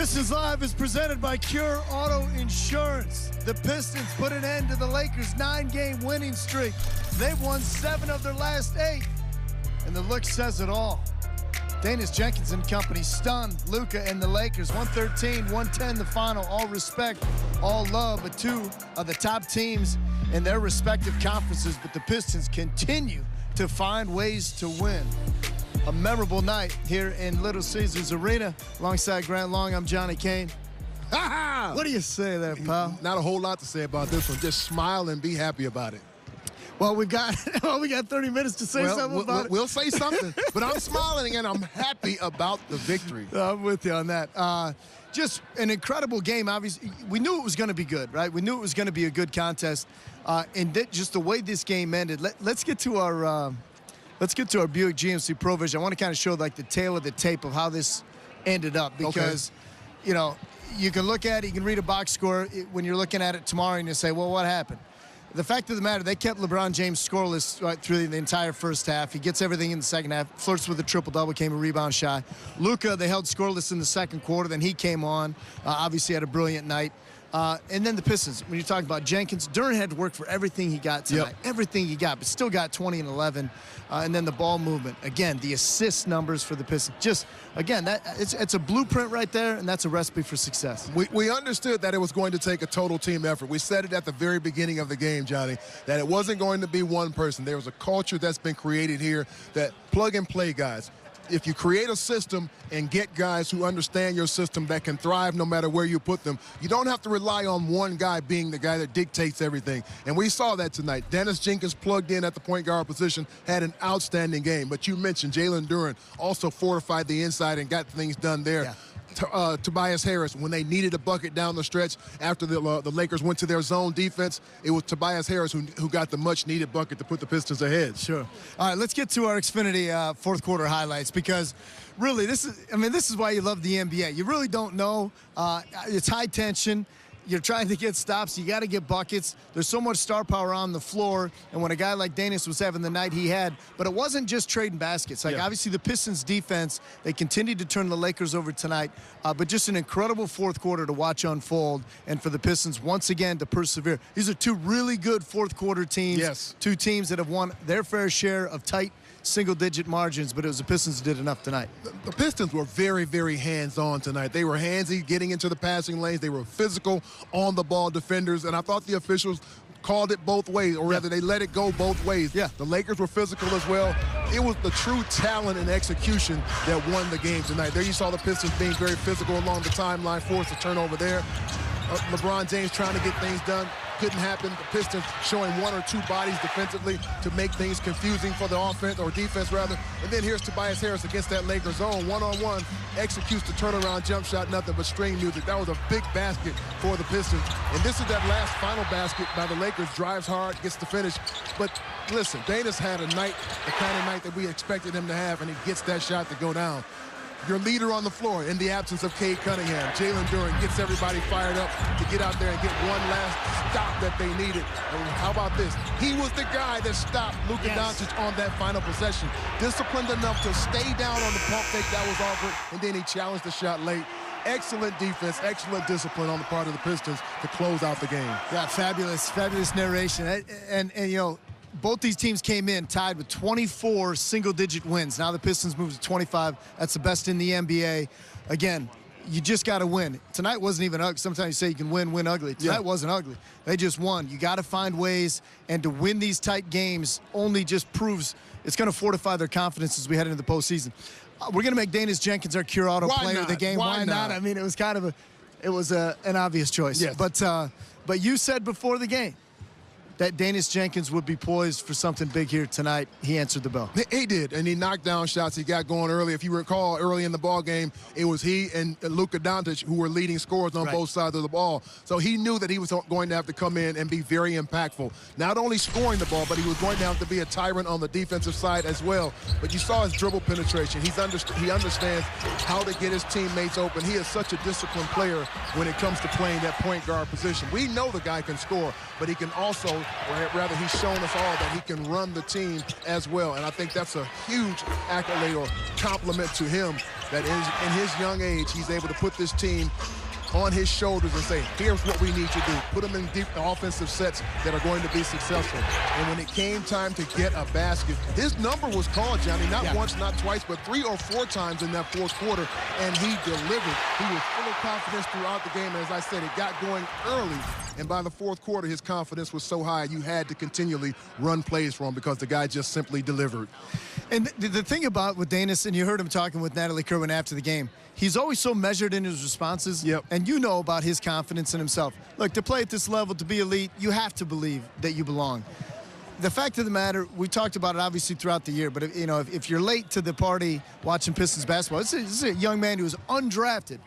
Pistons Live is presented by Cure Auto Insurance. The Pistons put an end to the Lakers' 9-game winning streak. They've won 7 of their last 8, and the look says it all. Daniss Jenkins and company stunned Luka and the Lakers. 113-110 the final. All respect, all love, but 2 of the top teams in their respective conferences. But the Pistons continue to find ways to win. A memorable night here in Little Caesars Arena. Alongside Grant Long, I'm Johnny Kane. What do you say there, pal? Not a whole lot to say about this one. Just smile and be happy about it. Well, we got 30 minutes to say something about it. We'll say something, but I'm smiling and I'm happy about the victory. I'm with you on that. Just an incredible game. Obviously, we knew it was going to be good, right? We knew it was going to be a good contest, and just the way this game ended. Let's get to our Buick GMC Pro Vision. I want to kind of show like the tail of the tape of how this ended up, because you know, you can look at it, you can read a box score when you're looking at it tomorrow, and you say, well, what happened? The fact of the matter, they kept LeBron James scoreless right through the entire first half. He gets everything in the second half, flirts with a triple-double, came a rebound shy. Luka, they held scoreless in the second quarter. Then he came on, obviously had a brilliant night. And then the Pistons, when you're talking about Jenkins, Duren had to work for everything he got tonight. Everything he got, but still got 20 and 11. And then the ball movement. Again, the assist numbers for the Pistons. Just, again, it's a blueprint right there, and that's a recipe for success. We understood that it was going to take a total team effort. We said it at the very beginning of the game, Johnny, that it wasn't going to be one person. There was a culture that's been created here, that plug-and-play guys. If you create a system and get guys who understand your system that can thrive no matter where you put them, you don't have to rely on one guy being the guy that dictates everything. And we saw that tonight. Daniss Jenkins plugged in at the point guard position, had an outstanding game. But you mentioned Jalen Duren also fortified the inside and got things done there. Yeah. Tobias Harris, when they needed a bucket down the stretch after the Lakers went to their zone defense, it was Tobias Harris who got the much-needed bucket to put the Pistons ahead. Sure. All right, let's get to our Xfinity fourth quarter highlights, because really this is why you love the NBA. You really don't know. It's high tension. You're trying to get stops. You got to get buckets. There's so much star power on the floor. And when a guy like Daniss was having the night he had, but it wasn't just trading baskets. Like, obviously, the Pistons defense, they continued to turn the Lakers over tonight. But just an incredible fourth quarter to watch unfold. And for the Pistons, once again, to persevere. These are 2 really good fourth quarter teams. Yes. 2 teams that have won their fair share of tight single-digit margins, but it was the Pistons who did enough tonight. The Pistons were very, very hands-on tonight. They were handsy, getting into the passing lanes. They were physical, on-the-ball defenders, and I thought the officials called it both ways, or rather they let it go both ways. Yeah. The Lakers were physical as well. It was the true talent and execution that won the game tonight. There you saw the Pistons being very physical along the timeline, forced a turnover there. LeBron James trying to get things done. Couldn't happen. The Pistons showing 1 or 2 bodies defensively to make things confusing for the offense, or defense rather. And then here's Tobias Harris against that Lakers zone. One-on-one, executes the turnaround jump shot, nothing but string music. That was a big basket for the Pistons. And this is that last final basket by the Lakers. Drives hard, gets the finish. But listen, Daniss had a night, the kind of night that we expected him to have, and he gets that shot to go down. Your leader on the floor in the absence of Cade Cunningham. Jalen Duren gets everybody fired up to get out there and get one last stop that they needed. And how about this? He was the guy that stopped Luka Doncic on that final possession. Disciplined enough to stay down on the pump fake that was offered, and then he challenged the shot late. Excellent defense, excellent discipline on the part of the Pistons to close out the game. Yeah, fabulous narration. And you know, both these teams came in tied with 24 single-digit wins. Now the Pistons move to 25. That's the best in the NBA. Again, you just got to win. Tonight wasn't even ugly. Sometimes you say you can win ugly. Tonight wasn't ugly. They just won. You got to find ways, and to win these tight games only just proves it's going to fortify their confidence as we head into the postseason. We're going to make Daniss Jenkins our Cure Auto player of the game. Why not? I mean, it was kind of an obvious choice. Yes. But you said before the game that Daniss Jenkins would be poised for something big here tonight. He answered the bell. He did, and he knocked down shots. He got going early. If you recall, early in the ball game, it was he and Luka Doncic who were leading scorers on both sides of the ball. So he knew that he was going to have to come in and be very impactful. Not only scoring the ball, but he was going to have to be a tyrant on the defensive side as well. But you saw his dribble penetration. He understands how to get his teammates open. He is such a disciplined player when it comes to playing that point guard position. We know the guy can score, but he can also or rather he's shown us all that he can run the team as well. And I think that's a huge accolade or compliment to him that in his young age, he's able to put this team on his shoulders and say, here's what we need to do. Put them in deep offensive sets that are going to be successful. And when it came time to get a basket, his number was called, Johnny, not once, not twice, but 3 or 4 times in that fourth quarter, and he delivered. He was full of confidence throughout the game. And as I said, it got going early. And by the fourth quarter, his confidence was so high, you had to continually run plays for him because the guy just simply delivered. And the thing about with Daniss, and you heard him talking with Natalie Kerwin after the game, he's always so measured in his responses. Yep. And you know about his confidence in himself. Look, to play at this level, to be elite, you have to believe that you belong. The fact of the matter, we talked about it obviously throughout the year, but if you're late to the party watching Pistons basketball, this is a young man who was undrafted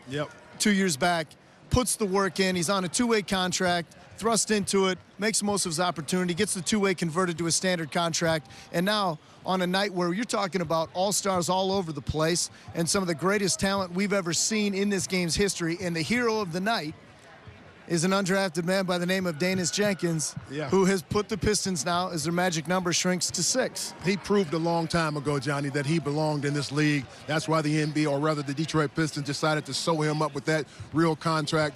2 years back, puts the work in. He's on a 2-way contract, thrust into it, makes the most of his opportunity, gets the 2-way converted to a standard contract, and now on a night where you're talking about all-stars all over the place and some of the greatest talent we've ever seen in this game's history, and the hero of the night is an undrafted man by the name of Daniss Jenkins, who has put the Pistons now, as their magic number shrinks to 6. He proved a long time ago, Johnny, that he belonged in this league. That's why the NBA, or rather the Detroit Pistons, decided to sew him up with that real contract.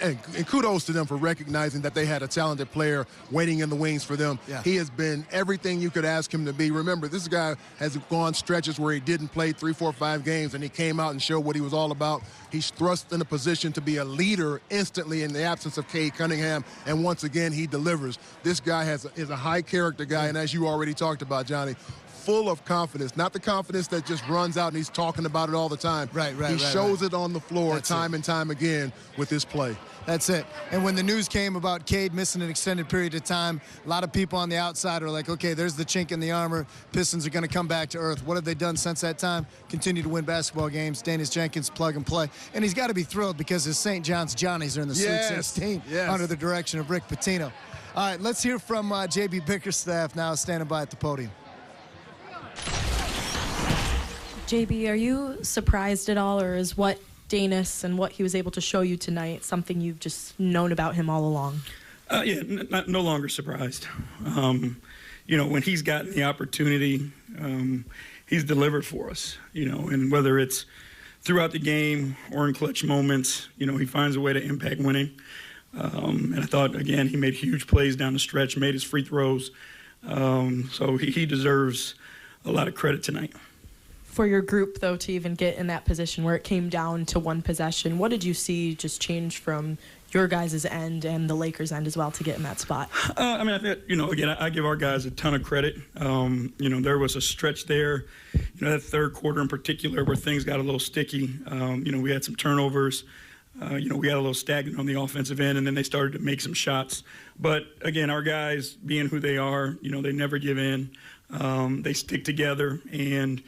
And kudos to them for recognizing that they had a talented player waiting in the wings for them. He has been everything you could ask him to be. Remember, this guy has gone stretches where he didn't play 3, 4, 5 games, and he came out and showed what he was all about. He's thrust in a position to be a leader instantly in the absence of Cade Cunningham, and once again, he delivers. This guy is a high-character guy, and as you already talked about, Johnny, full of confidence, not the confidence that just runs out and he's talking about it all the time. He shows it on the floor time and time again with his play. That's it. And when the news came about Cade missing an extended period of time, a lot of people on the outside are like, okay, there's the chink in the armor. Pistons are going to come back to earth. What have they done since that time? Continue to win basketball games. Daniss Jenkins, plug and play. And he's got to be thrilled because his St. John's Johnnies are in the Sweet 16 under the direction of Rick Pitino. All right, let's hear from J.B. Bickerstaff now standing by at the podium. JB, are you surprised at all, or is what Daniss and what he was able to show you tonight something you've just known about him all along? No longer surprised. When he's gotten the opportunity, he's delivered for us, and whether it's throughout the game or in clutch moments, he finds a way to impact winning. And I thought, again, he made huge plays down the stretch, made his free throws. So he deserves a lot of credit tonight. For your group, though, to even get in that position where it came down to one possession, what did you see just change from your guys' end and the Lakers' end as well to get in that spot? I give our guys a ton of credit. There was a stretch there, that third quarter in particular where things got a little sticky. We had some turnovers. We got a little stagnant on the offensive end, and then they started to make some shots. But, again, our guys, being who they are, they never give in. They stick together, and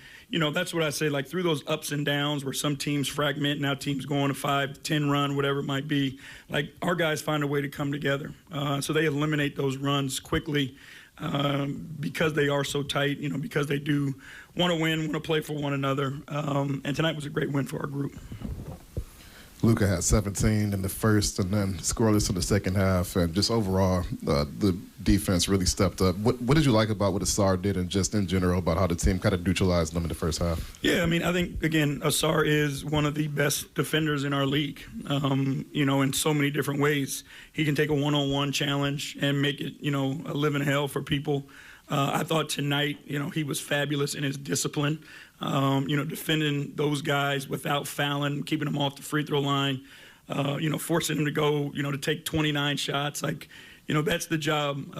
that's what I say, like through those ups and downs where some teams fragment, now teams go on a 5-10 run, whatever it might be, like our guys find a way to come together. So they eliminate those runs quickly because they are so tight, because they do want to win, want to play for one another. And tonight was a great win for our group. Luka had 17 in the first and then scoreless in the second half. And just overall, the defense really stepped up. What did you like about what Asar did and just in general about how the team kind of neutralized them in the first half? Yeah, I think, again, Asar is one of the best defenders in our league, in so many different ways. He can take a one-on-one challenge and make it, a living hell for people. I thought tonight, he was fabulous in his discipline. Defending those guys without fouling, keeping them off the free throw line, forcing him to go, to take 29 shots. That's the job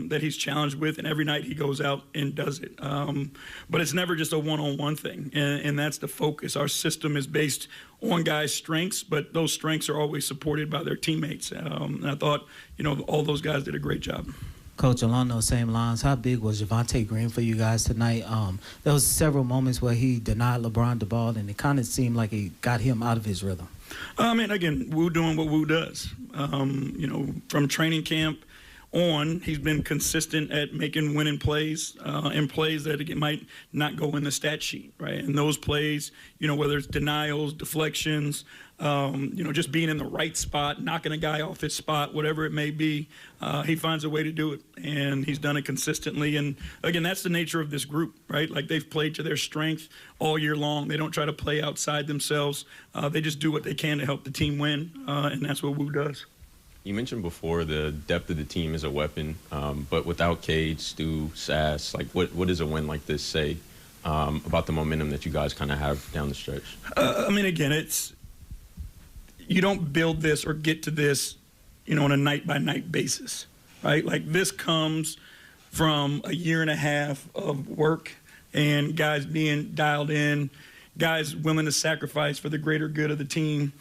that he's challenged with, and every night he goes out and does it. But it's never just a one-on-one thing, and that's the focus. Our system is based on guys' strengths, but those strengths are always supported by their teammates. And I thought, all those guys did a great job. Coach, along those same lines, how big was Javonte Green for you guys tonight? There was several moments where he denied LeBron the ball, and it kind of seemed like it got him out of his rhythm. Again, Wu doing what Wu does. From training camp, he's been consistent at making winning plays and plays that it might not go in the stat sheet, right? And those plays, whether it's denials, deflections, just being in the right spot, knocking a guy off his spot, whatever it may be, he finds a way to do it, and he's done it consistently. And again, that's the nature of this group, right? Like, they've played to their strength all year long. They don't try to play outside themselves. They just do what they can to help the team win, and that's what Wu does. You mentioned before the depth of the team is a weapon, but without Cade, Stu, Sass, like what does a win like this say about the momentum that you guys kind of have down the stretch? Again, you don't build this or get to this, on a night-by-night basis, right? Like, this comes from a year and a half of work and guys being dialed in, guys willing to sacrifice for the greater good of the team,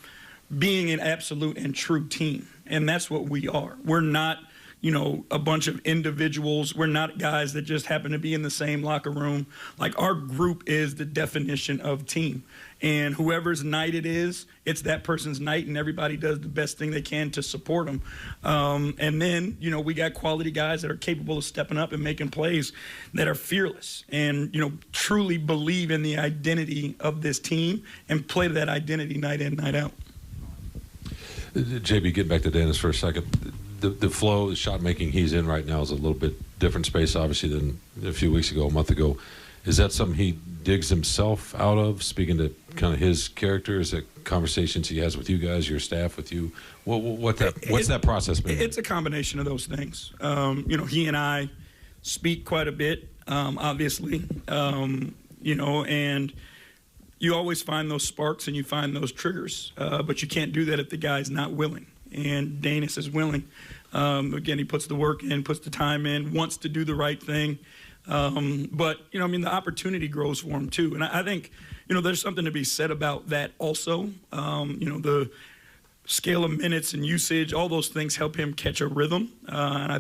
being an absolute and true team. And that's what we are. We're not, a bunch of individuals. We're not guys that just happen to be in the same locker room. Like, our group is the definition of team. And whoever's night it is, it's that person's night, and everybody does the best thing they can to support them. And then, we got quality guys that are capable of stepping up and making plays that are fearless and, truly believe in the identity of this team and play to that identity night in, night out. JB, get back to Daniss for a second. The flow, the shot making he's in right now is a little bit different space, obviously, than a few weeks ago, a month ago. Is that something he digs himself out of, speaking to kind of his character? Is it conversations he has with you guys, your staff, with you? What's that process been? It's a combination of those things. He and I speak quite a bit, obviously, and you always find those sparks and you find those triggers, but you can't do that if the guy's not willing. And Daniss is willing. Again, he puts the work in, puts the time in, wants to do the right thing. But, the opportunity grows for him, too. And I think, there's something to be said about that also. The scale of minutes and usage, all those things help him catch a rhythm. And I